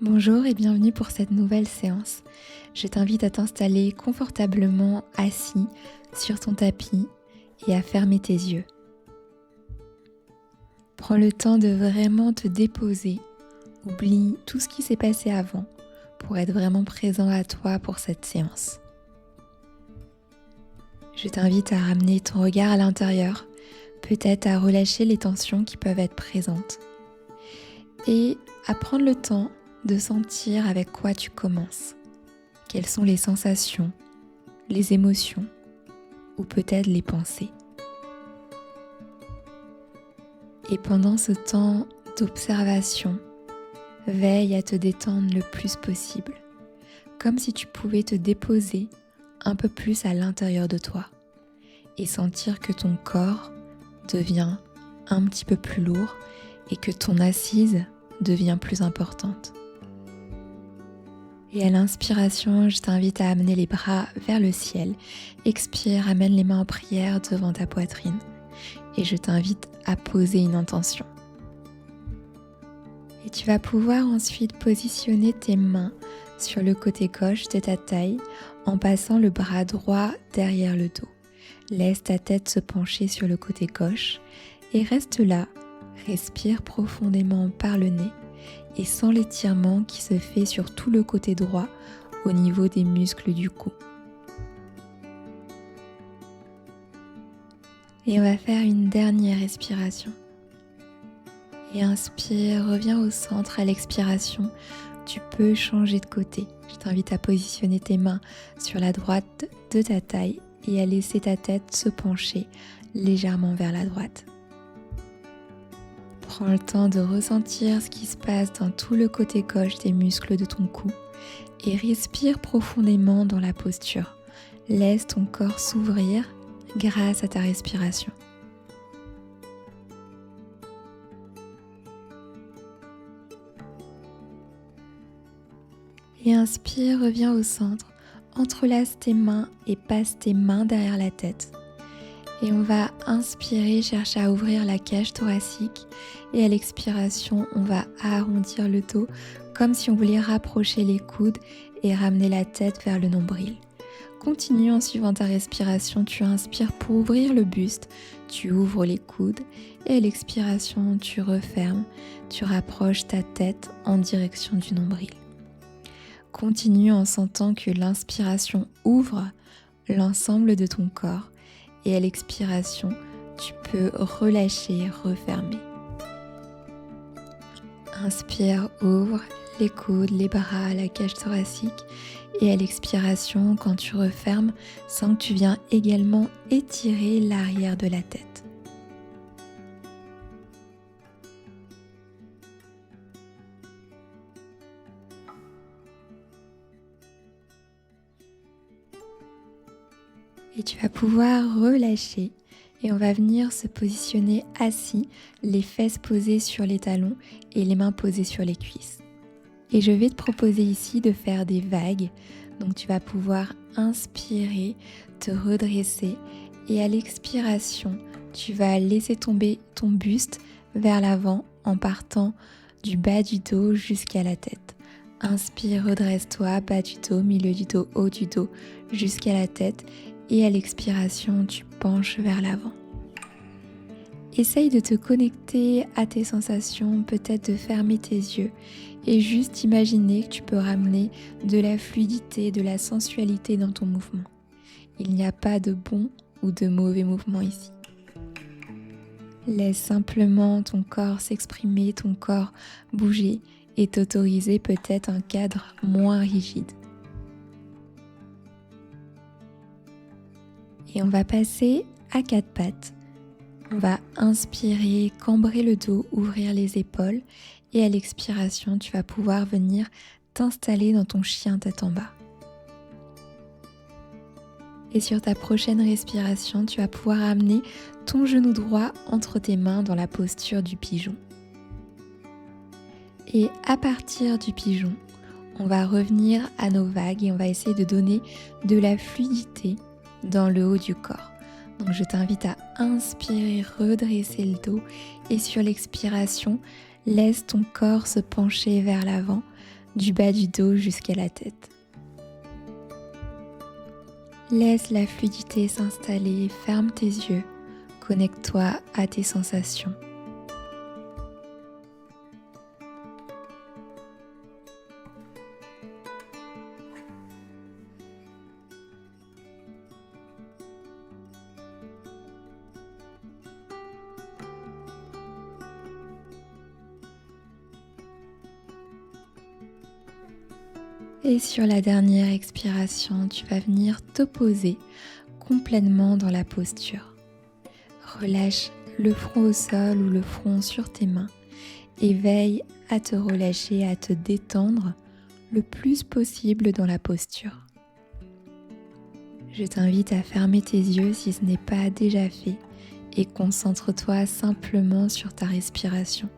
Bonjour et bienvenue pour cette nouvelle séance. Je t'invite à t'installer confortablement assis sur ton tapis et à fermer tes yeux. Prends le temps de vraiment te déposer. Oublie tout ce qui s'est passé avant pour être vraiment présent à toi pour cette séance. Je t'invite à ramener ton regard à l'intérieur, peut-être à relâcher les tensions qui peuvent être présentes et à prendre le temps de sentir avec quoi tu commences. Quelles sont les sensations, les émotions ou peut-être les pensées. Et pendant ce temps d'observation, veille à te détendre le plus possible, comme si tu pouvais te déposer un peu plus à l'intérieur de toi et sentir que ton corps devient un petit peu plus lourd et que ton assise devient plus importante. Et à l'inspiration, je t'invite à amener les bras vers le ciel. Expire, amène les mains en prière devant ta poitrine. Et je t'invite à poser une intention. Et tu vas pouvoir ensuite positionner tes mains sur le côté gauche de ta taille en passant le bras droit derrière le dos. Laisse ta tête se pencher sur le côté gauche et reste là. Respire profondément par le nez et sens l'étirement qui se fait sur tout le côté droit au niveau des muscles du cou. Et on va faire une dernière respiration. Et inspire, reviens au centre à l'expiration. Tu peux changer de côté. Je t'invite à positionner tes mains sur la droite de ta taille et à laisser ta tête se pencher légèrement vers la droite. Prends le temps de ressentir ce qui se passe dans tout le côté gauche des muscles de ton cou et respire profondément dans la posture. Laisse ton corps s'ouvrir grâce à ta respiration. Et inspire, reviens au centre, entrelace tes mains et passe tes mains derrière la tête. Et on va inspirer, chercher à ouvrir la cage thoracique et à l'expiration, on va arrondir le dos comme si on voulait rapprocher les coudes et ramener la tête vers le nombril. Continue en suivant ta respiration, tu inspires pour ouvrir le buste, tu ouvres les coudes et à l'expiration, tu refermes, tu rapproches ta tête en direction du nombril. Continue en sentant que l'inspiration ouvre l'ensemble de ton corps. Et à l'expiration, tu peux relâcher, refermer. Inspire, ouvre les coudes, les bras, la cage thoracique. Et à l'expiration, quand tu refermes, sens que tu viens également étirer l'arrière de la tête. Et tu vas pouvoir relâcher et on va venir se positionner assis, les fesses posées sur les talons et les mains posées sur les cuisses. Et je vais te proposer ici de faire des vagues. Donc tu vas pouvoir inspirer, te redresser et à l'expiration, tu vas laisser tomber ton buste vers l'avant en partant du bas du dos jusqu'à la tête. Inspire, redresse-toi, bas du dos, milieu du dos, haut du dos jusqu'à la tête. Et à l'expiration, tu penches vers l'avant. Essaye de te connecter à tes sensations, peut-être de fermer tes yeux et juste imaginer que tu peux ramener de la fluidité, de la sensualité dans ton mouvement. Il n'y a pas de bon ou de mauvais mouvement ici. Laisse simplement ton corps s'exprimer, ton corps bouger et t'autoriser peut-être un cadre moins rigide. Et on va passer à quatre pattes. On va inspirer, cambrer le dos, ouvrir les épaules. Et à l'expiration, tu vas pouvoir venir t'installer dans ton chien tête en bas. Et sur ta prochaine respiration, tu vas pouvoir amener ton genou droit entre tes mains dans la posture du pigeon. Et à partir du pigeon, on va revenir à nos vagues et on va essayer de donner de la fluidité dans le haut du corps. Donc je t'invite à inspirer, redresser le dos et sur l'expiration, laisse ton corps se pencher vers l'avant du bas du dos jusqu'à la tête. Laisse la fluidité s'installer, ferme tes yeux, connecte-toi à tes sensations. Et sur la dernière expiration, tu vas venir te poser complètement dans la posture. Relâche le front au sol ou le front sur tes mains et veille à te relâcher, à te détendre le plus possible dans la posture. Je t'invite à fermer tes yeux si ce n'est pas déjà fait et concentre-toi simplement sur ta respiration.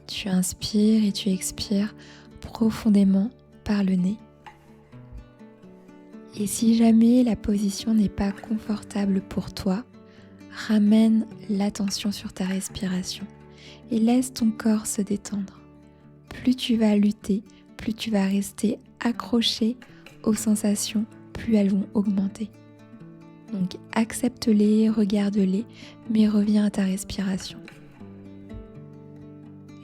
Tu inspires et tu expires profondément par le nez. Et si jamais la position n'est pas confortable pour toi, ramène l'attention sur ta respiration et laisse ton corps se détendre. Plus tu vas lutter, plus tu vas rester accroché aux sensations, plus elles vont augmenter. Donc accepte-les, regarde-les, mais reviens à ta respiration.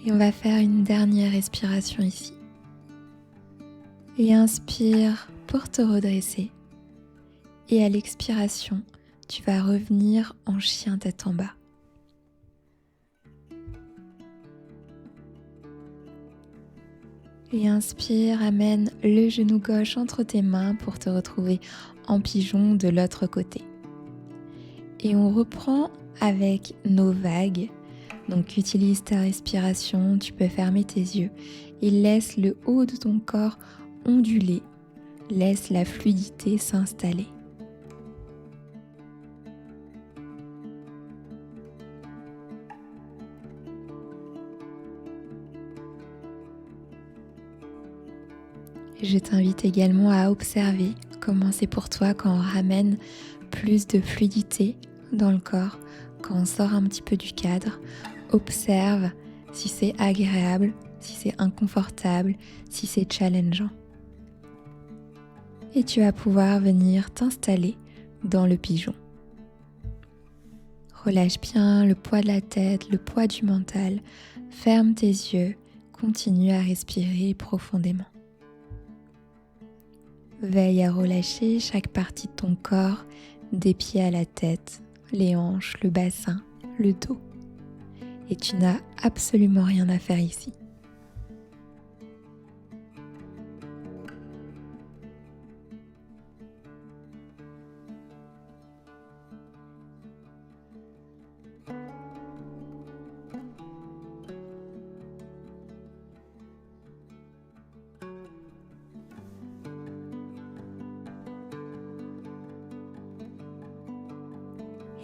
Et on va faire une dernière respiration ici. Et inspire pour te redresser. Et à l'expiration, tu vas revenir en chien tête en bas. Et inspire, amène le genou gauche entre tes mains pour te retrouver en pigeon de l'autre côté. Et on reprend avec nos vagues. Donc utilise ta respiration, tu peux fermer tes yeux et laisse le haut de ton corps onduler. Laisse la fluidité s'installer. Je t'invite également à observer comment c'est pour toi quand on ramène plus de fluidité dans le corps, quand on sort un petit peu du cadre. Observe si c'est agréable, si c'est inconfortable, si c'est challengeant. Et tu vas pouvoir venir t'installer dans le pigeon. Relâche bien le poids de la tête, le poids du mental. Ferme tes yeux, continue à respirer profondément. Veille à relâcher chaque partie de ton corps, des pieds à la tête, les hanches, le bassin, le dos. Et tu n'as absolument rien à faire ici.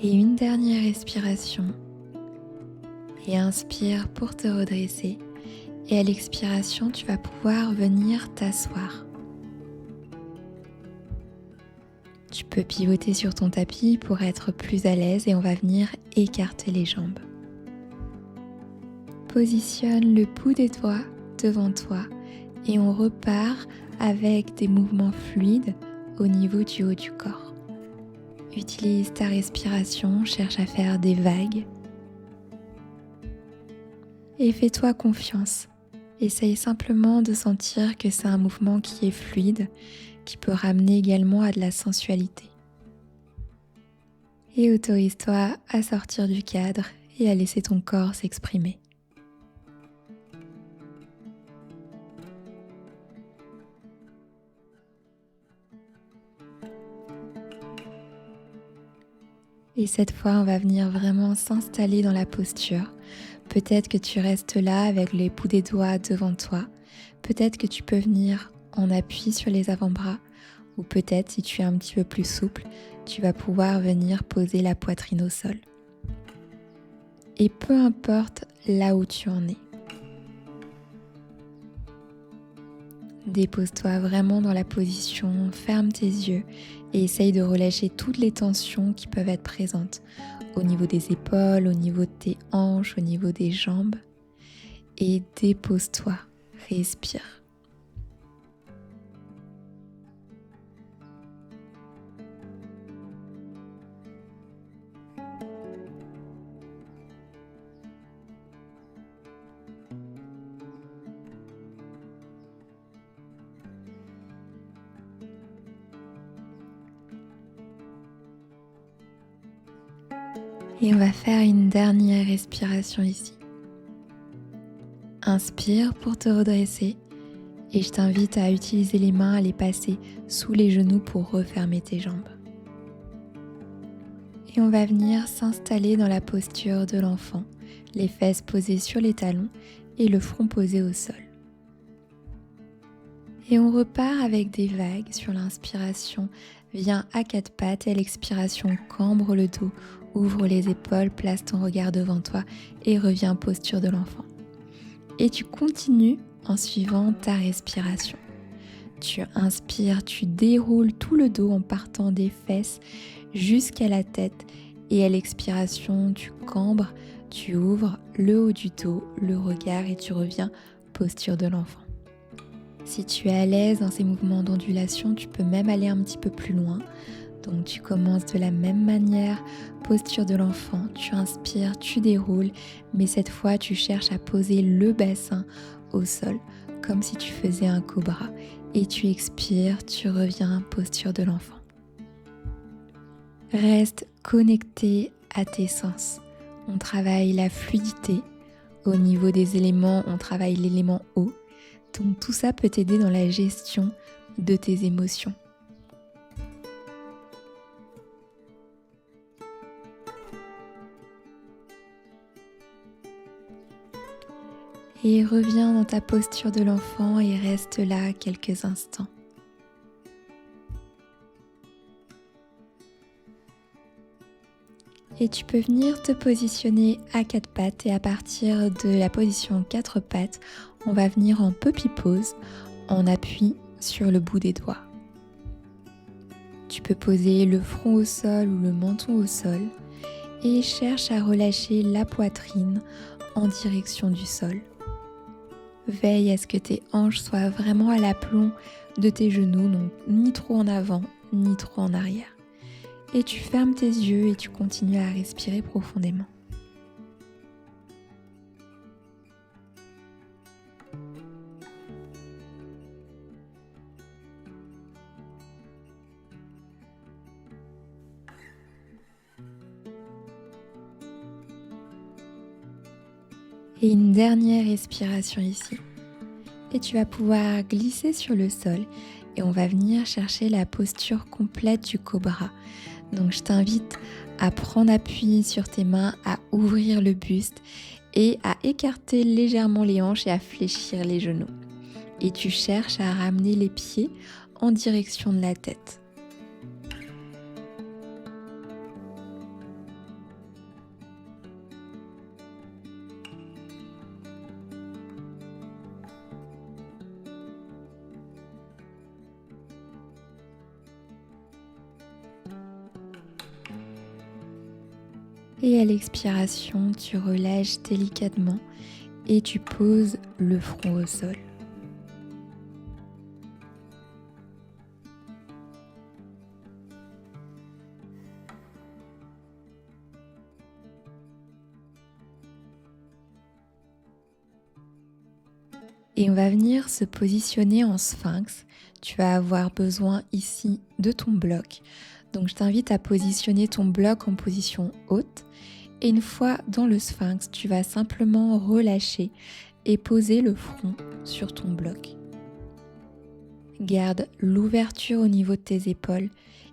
Et une dernière respiration. Et inspire pour te redresser. Et à l'expiration, tu vas pouvoir venir t'asseoir. Tu peux pivoter sur ton tapis pour être plus à l'aise et on va venir écarter les jambes. Positionne le bout des doigts devant toi et on repart avec des mouvements fluides au niveau du haut du corps. Utilise ta respiration, cherche à faire des vagues. Et fais-toi confiance. Essaye simplement de sentir que c'est un mouvement qui est fluide, qui peut ramener également à de la sensualité. Et autorise-toi à sortir du cadre et à laisser ton corps s'exprimer. Et cette fois, on va venir vraiment s'installer dans la posture. Peut-être que tu restes là avec les bouts des doigts devant toi. Peut-être que tu peux venir en appui sur les avant-bras. Ou peut-être, si tu es un petit peu plus souple, tu vas pouvoir venir poser la poitrine au sol. Et peu importe là où tu en es. Dépose-toi vraiment dans la position, ferme tes yeux et essaye de relâcher toutes les tensions qui peuvent être présentes au niveau des épaules, au niveau de tes hanches, au niveau des jambes. Et dépose-toi, Respire. Et on va faire une dernière respiration ici. Inspire pour te redresser et je t'invite à utiliser les mains, à les passer sous les genoux pour refermer tes jambes. Et on va venir s'installer dans la posture de l'enfant, les fesses posées sur les talons et le front posé au sol. Et on repart avec des vagues. Sur l'inspiration, viens à quatre pattes et à l'expiration, cambre le dos, ouvre les épaules, place ton regard devant toi et reviens posture de l'enfant. Et tu continues en suivant ta respiration. Tu inspires, tu déroules tout le dos en partant des fesses jusqu'à la tête et à l'expiration, tu cambres, tu ouvres le haut du dos, le regard et tu reviens posture de l'enfant. Si tu es à l'aise dans ces mouvements d'ondulation, tu peux même aller un petit peu plus loin. Donc tu commences de la même manière, posture de l'enfant, tu inspires, tu déroules, mais cette fois tu cherches à poser le bassin au sol, comme si tu faisais un cobra. Et tu expires, tu reviens, posture de l'enfant. Reste connecté à tes sens. On travaille la fluidité. Au niveau des éléments, on travaille l'élément eau. Donc tout ça peut t'aider dans la gestion de tes émotions. Et reviens dans ta posture de l'enfant et reste là quelques instants. Et tu peux venir te positionner à quatre pattes et à partir de la position quatre pattes, on va venir en puppy pose en appui sur le bout des doigts. Tu peux poser le front au sol ou le menton au sol et cherche à relâcher la poitrine en direction du sol. Veille à ce que tes hanches soient vraiment à l'aplomb de tes genoux, donc ni trop en avant, ni trop en arrière. Et tu fermes tes yeux et tu continues à respirer profondément. Et une dernière respiration ici. Et tu vas pouvoir glisser sur le sol et on va venir chercher la posture complète du cobra. Donc je t'invite à prendre appui sur tes mains, à ouvrir le buste et à écarter légèrement les hanches et à fléchir les genoux. Et tu cherches à ramener les pieds en direction de la tête. Et à l'expiration, tu relâches délicatement et tu poses le front au sol. Et on va venir se positionner en sphinx. Tu vas avoir besoin ici de ton bloc. Donc je t'invite à positionner ton bloc en position haute. Et une fois dans le sphinx, tu vas simplement relâcher et poser le front sur ton bloc. Garde l'ouverture au niveau de tes épaules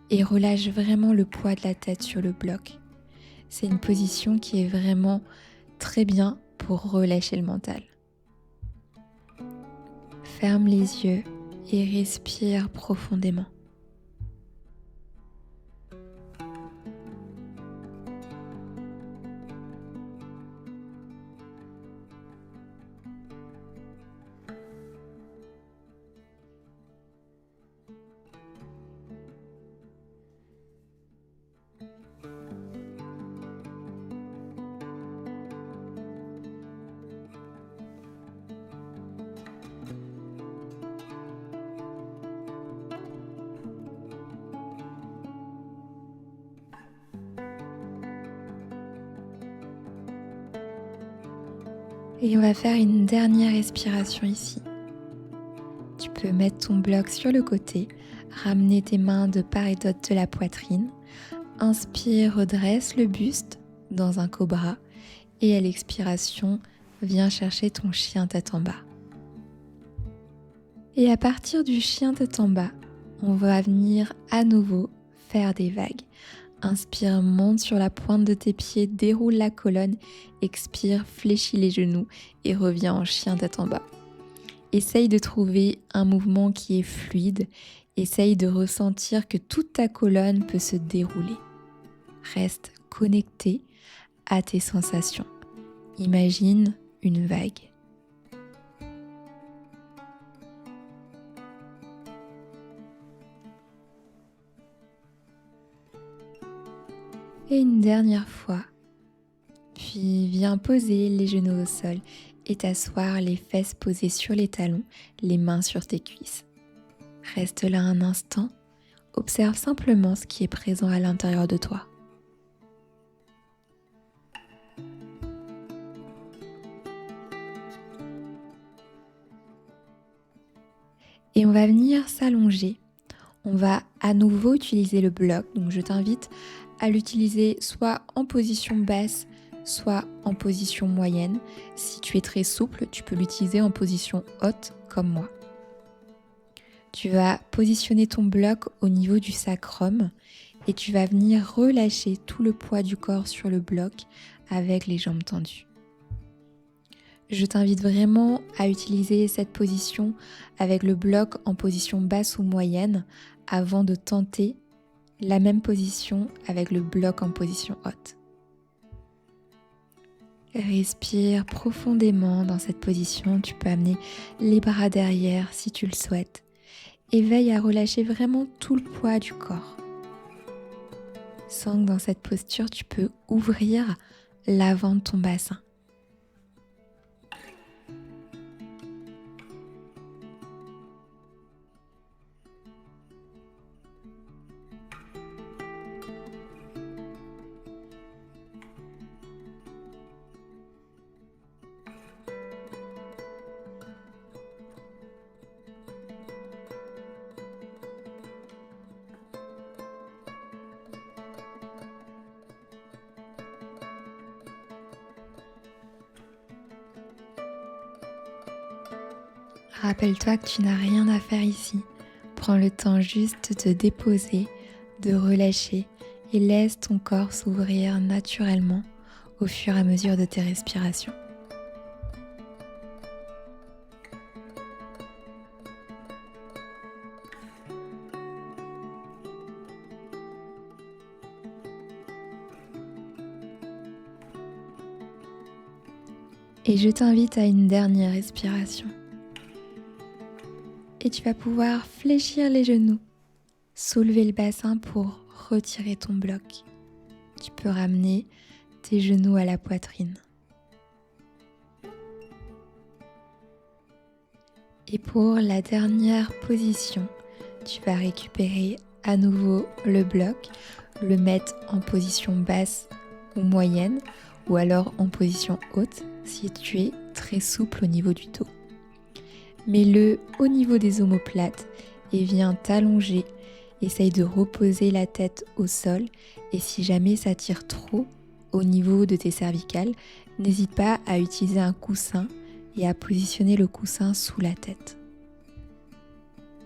et relâche vraiment le poids de la tête sur le bloc. C'est une position qui est vraiment très bien pour relâcher le mental. Ferme les yeux et respire profondément. Et on va faire une dernière respiration ici. Tu peux mettre ton bloc sur le côté, ramener tes mains de part et d'autre de la poitrine. Inspire, redresse le buste dans un cobra et à l'expiration, viens chercher ton chien tête en bas. Et à partir du chien tête en bas, on va venir à nouveau faire des vagues. Inspire, monte sur la pointe de tes pieds, déroule la colonne, expire, fléchis les genoux et reviens en chien tête en bas. Essaye de trouver un mouvement qui est fluide, essaye de ressentir que toute ta colonne peut se dérouler. Reste connecté à tes sensations. Imagine une vague. Et une dernière fois, puis viens poser les genoux au sol et t'asseoir les fesses posées sur les talons, les mains sur tes cuisses. Reste là un instant, observe simplement ce qui est présent à l'intérieur de toi. Et on va venir s'allonger. On va à nouveau utiliser le bloc, donc je t'invite à l'utiliser soit en position basse, soit en position moyenne. Si tu es très souple, tu peux l'utiliser en position haute comme moi. Tu vas positionner ton bloc au niveau du sacrum et tu vas venir relâcher tout le poids du corps sur le bloc avec les jambes tendues. Je t'invite vraiment à utiliser cette position avec le bloc en position basse ou moyenne avant de tenter la même position avec le bloc en position haute. Respire profondément dans cette position. Tu peux amener les bras derrière si tu le souhaites. Et veille à relâcher vraiment tout le poids du corps. Sens que dans cette posture, tu peux ouvrir l'avant de ton bassin. Rappelle-toi que tu n'as rien à faire ici. Prends le temps juste de te déposer, de relâcher et laisse ton corps s'ouvrir naturellement au fur et à mesure de tes respirations. Et je t'invite à une dernière respiration. Et tu vas pouvoir fléchir les genoux, soulever le bassin pour retirer ton bloc. Tu peux ramener tes genoux à la poitrine. Et pour la dernière position, tu vas récupérer à nouveau le bloc, le mettre en position basse ou moyenne, ou alors en position haute si tu es très souple au niveau du dos. Mets-le au niveau des omoplates et viens t'allonger. Essaye de reposer la tête au sol et si jamais ça tire trop au niveau de tes cervicales, n'hésite pas à utiliser un coussin et à positionner le coussin sous la tête.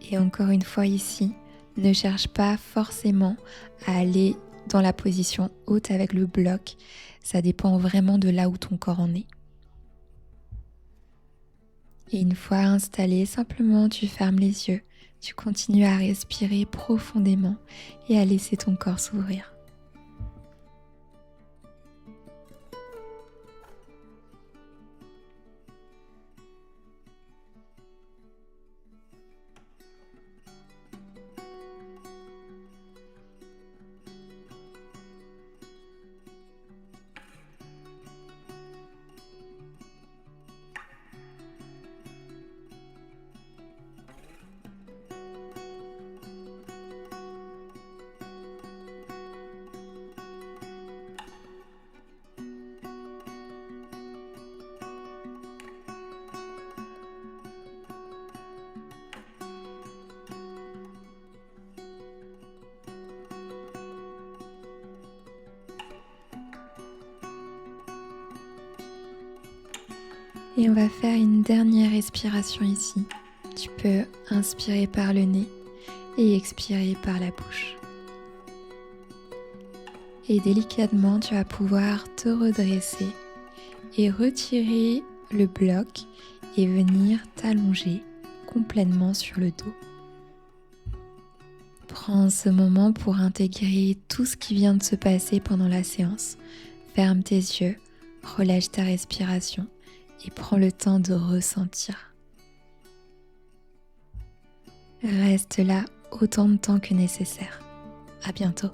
Et encore une fois ici, ne cherche pas forcément à aller dans la position haute avec le bloc. Ça dépend vraiment de là où ton corps en est. Et une fois installé, simplement tu fermes les yeux, tu continues à respirer profondément et à laisser ton corps s'ouvrir. Et on va faire une dernière respiration ici. Tu peux inspirer par le nez et expirer par la bouche. Et délicatement, tu vas pouvoir te redresser et retirer le bloc et venir t'allonger complètement sur le dos. Prends ce moment pour intégrer tout ce qui vient de se passer pendant la séance. Ferme tes yeux, relâche ta respiration et prends le temps de ressentir. Reste là autant de temps que nécessaire. À bientôt.